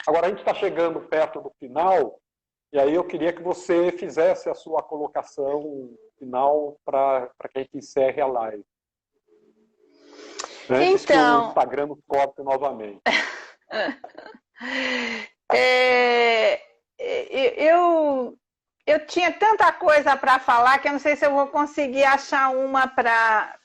Agora, a gente está chegando perto do final, e aí eu queria que você fizesse a sua colocação final para que a gente encerre a live. Antes que o Então, Instagram nos corte novamente. é, eu tinha tanta coisa para falar que eu não sei se eu vou conseguir achar uma para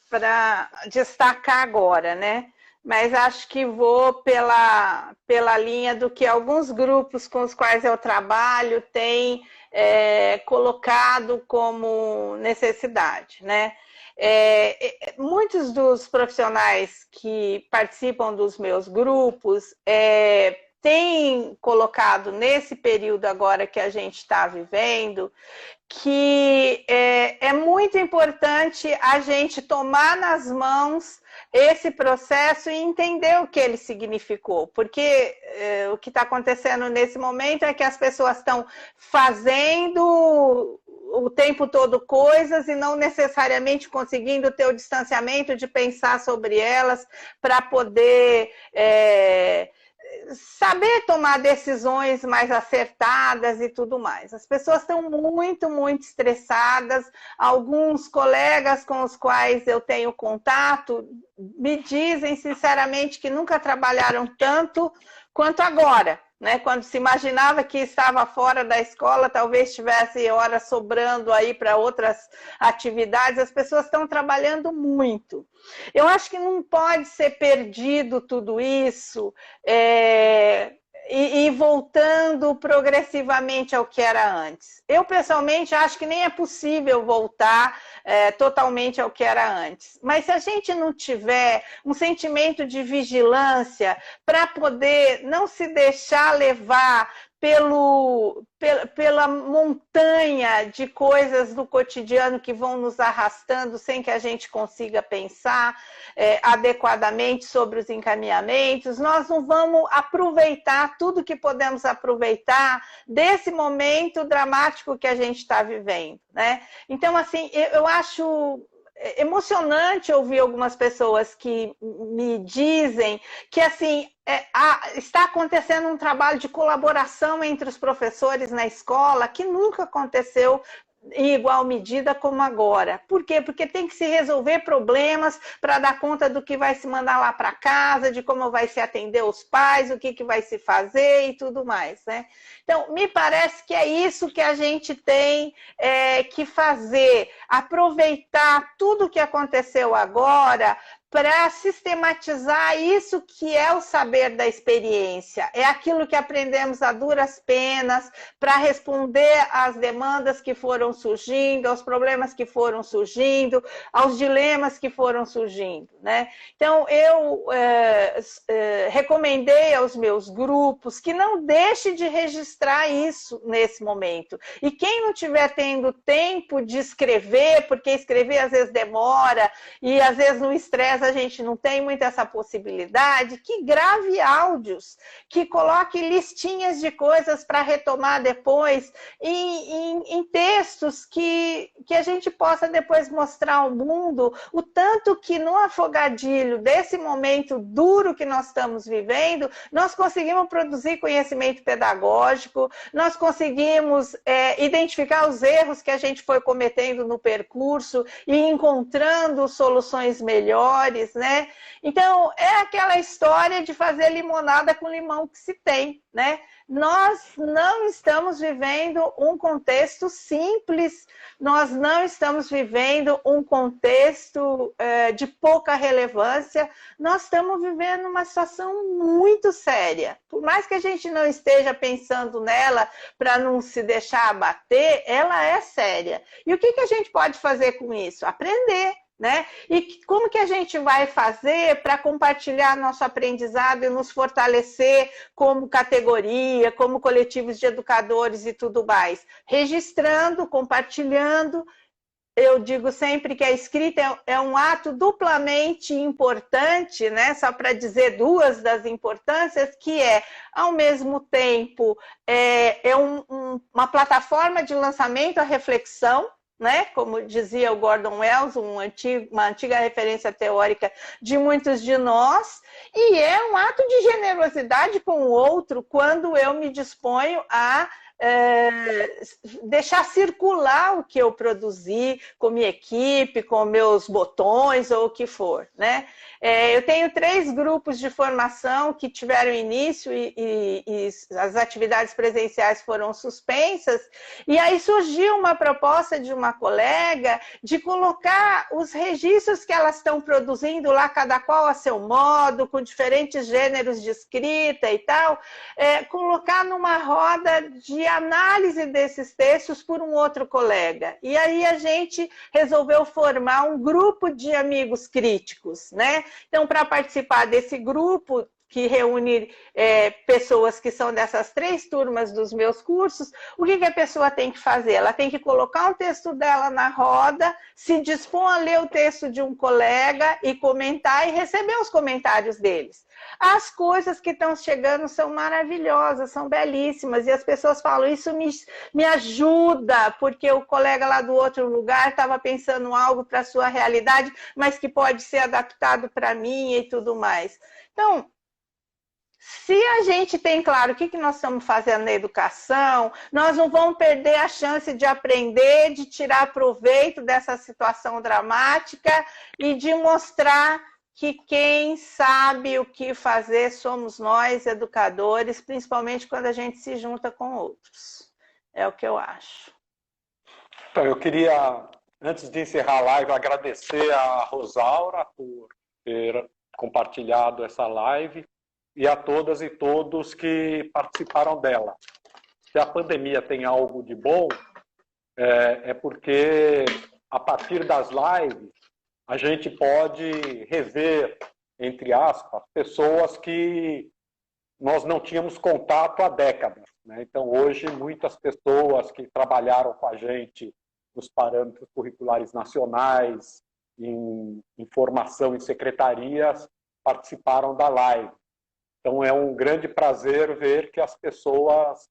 destacar agora, né? Mas acho que vou pela linha do que alguns grupos com os quais eu trabalho têm colocado como necessidade, né? Muitos dos profissionais que participam dos meus grupos têm colocado nesse período agora que a gente está vivendo que é muito importante a gente tomar nas mãos esse processo e entender o que ele significou, porque o que está acontecendo nesse momento é que as pessoas estão fazendo o tempo todo coisas e não necessariamente conseguindo ter o distanciamento de pensar sobre elas para poder saber tomar decisões mais acertadas e tudo mais. As pessoas estão muito, muito estressadas. Alguns colegas com os quais eu tenho contato me dizem sinceramente que nunca trabalharam tanto quanto agora, né? Quando se imaginava que estava fora da escola, talvez tivesse horas sobrando aí para outras atividades, as pessoas estão trabalhando muito. Eu acho que não pode ser perdido tudo isso e voltando progressivamente ao que era antes. Eu, pessoalmente, acho que nem é possível voltar totalmente ao que era antes. Mas se a gente não tiver um sentimento de vigilância para poder não se deixar levar pela montanha de coisas do cotidiano que vão nos arrastando sem que a gente consiga pensar adequadamente sobre os encaminhamentos, nós não vamos aproveitar tudo que podemos aproveitar desse momento dramático que a gente está vivendo, né? Então, assim, eu acho emocionante ouvir algumas pessoas que me dizem que, assim, está acontecendo um trabalho de colaboração entre os professores na escola que nunca aconteceu em igual medida como agora. Por quê? Porque tem que se resolver problemas para dar conta do que vai se mandar lá para casa, de como vai se atender os pais, o que vai se fazer e tudo mais, né? Então, me parece que é isso que a gente tem que fazer, aproveitar tudo o que aconteceu agora para sistematizar isso que é o saber da experiência. É aquilo que aprendemos a duras penas para responder às demandas que foram surgindo, aos problemas que foram surgindo, aos dilemas que foram surgindo, né? Então, eu recomendei aos meus grupos que não deixe de registrar isso nesse momento. E quem não estiver tendo tempo de escrever, porque escrever às vezes demora e às vezes no estresse a gente não tem muito essa possibilidade, que grave áudios, que coloque listinhas de coisas para retomar depois em textos que a gente possa depois mostrar ao mundo o tanto que no afogadilho desse momento duro que nós estamos vivendo, nós conseguimos produzir conhecimento pedagógico, nós conseguimos identificar os erros que a gente foi cometendo no percurso e encontrando soluções melhores, né? Então, é aquela história de fazer limonada com limão que se tem, né? Nós não estamos vivendo um contexto simples, nós não estamos vivendo um contexto de pouca relevância, nós estamos vivendo uma situação muito séria. Por mais que a gente não esteja pensando nela para não se deixar abater, ela é séria. E o que a gente pode fazer com isso? Aprender. Né? E como que a gente vai fazer para compartilhar nosso aprendizado e nos fortalecer como categoria, como coletivos de educadores e tudo mais? Registrando, compartilhando. Eu digo sempre que a escrita é um ato duplamente importante, né? Só para dizer duas das importâncias, que ao mesmo tempo, uma plataforma de lançamento à reflexão, né? Como dizia o Gordon Wells, uma antiga referência teórica de muitos de nós, e é um ato de generosidade com o outro quando eu me disponho a deixar circular o que eu produzi com minha equipe, com meus botões ou o que for, né? Eu tenho 3 grupos de formação que tiveram início e as atividades presenciais foram suspensas, e aí surgiu uma proposta de uma colega de colocar os registros que elas estão produzindo lá, cada qual a seu modo, com diferentes gêneros de escrita e tal, colocar numa roda de análise desses textos por um outro colega. E aí a gente resolveu formar um grupo de amigos críticos, né? Então, para participar desse grupo, que reúne pessoas que são dessas 3 turmas dos meus cursos, o que a pessoa tem que fazer? Ela tem que colocar um texto dela na roda, se dispor a ler o texto de um colega e comentar e receber os comentários deles. As coisas que estão chegando são maravilhosas, são belíssimas, e as pessoas falam, isso me ajuda, porque o colega lá do outro lugar estava pensando algo para a sua realidade, mas que pode ser adaptado para mim e tudo mais. Então, se a gente tem claro o que nós estamos fazendo na educação, nós não vamos perder a chance de aprender, de tirar proveito dessa situação dramática e de mostrar que quem sabe o que fazer somos nós, educadores, principalmente quando a gente se junta com outros. É o que eu acho. Então, eu queria, antes de encerrar a live, agradecer a Rosaura por ter compartilhado essa live e a todas e todos que participaram dela. Se a pandemia tem algo de bom, é porque, a partir das lives, a gente pode rever, entre aspas, pessoas que nós não tínhamos contato há décadas, né? Então, hoje, muitas pessoas que trabalharam com a gente nos parâmetros curriculares nacionais, em formação em secretarias, participaram da live. Então, é um grande prazer ver que as pessoas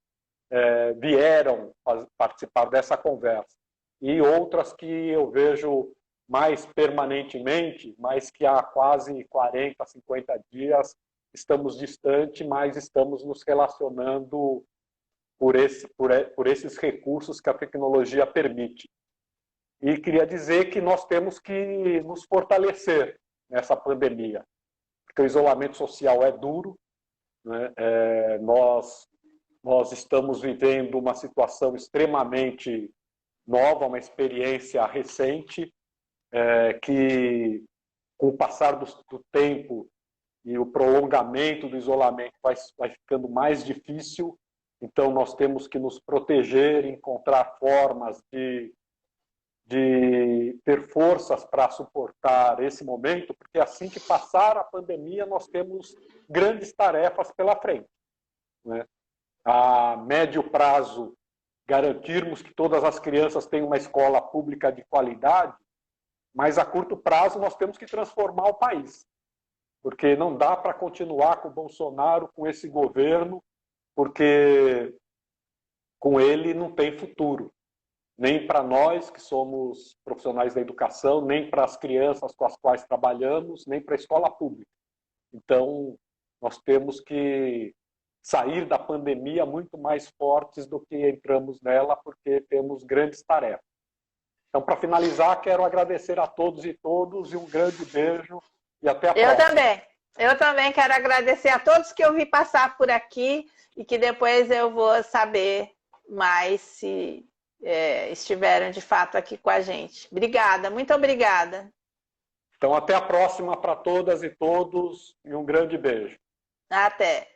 vieram participar dessa conversa. E outras que eu vejo mais permanentemente, mas que há quase 40, 50 dias estamos distante, mas estamos nos relacionando por esses recursos que a tecnologia permite. E queria dizer que nós temos que nos fortalecer nessa pandemia, porque o isolamento social é duro, né? Nós estamos vivendo uma situação extremamente nova, uma experiência recente, que, com o passar do tempo e o prolongamento do isolamento, vai ficando mais difícil. Então, nós temos que nos proteger, encontrar formas de ter forças para suportar esse momento, porque assim que passar a pandemia, nós temos grandes tarefas pela frente, né? A médio prazo, garantirmos que todas as crianças tenham uma escola pública de qualidade, mas a curto prazo nós temos que transformar o país, porque não dá para continuar com o Bolsonaro, com esse governo, porque com ele não tem futuro. Nem para nós, que somos profissionais da educação, nem para as crianças com as quais trabalhamos, nem para a escola pública. Então, nós temos que sair da pandemia muito mais fortes do que entramos nela, porque temos grandes tarefas. Então, para finalizar, quero agradecer a todos e todas, e um grande beijo, e até a próxima. Eu também quero agradecer a todos que eu vi passar por aqui, e que depois eu vou saber mais se estiveram de fato aqui com a gente. Obrigada, muito obrigada. Então, até a próxima para todas e todos, e um grande beijo. Até.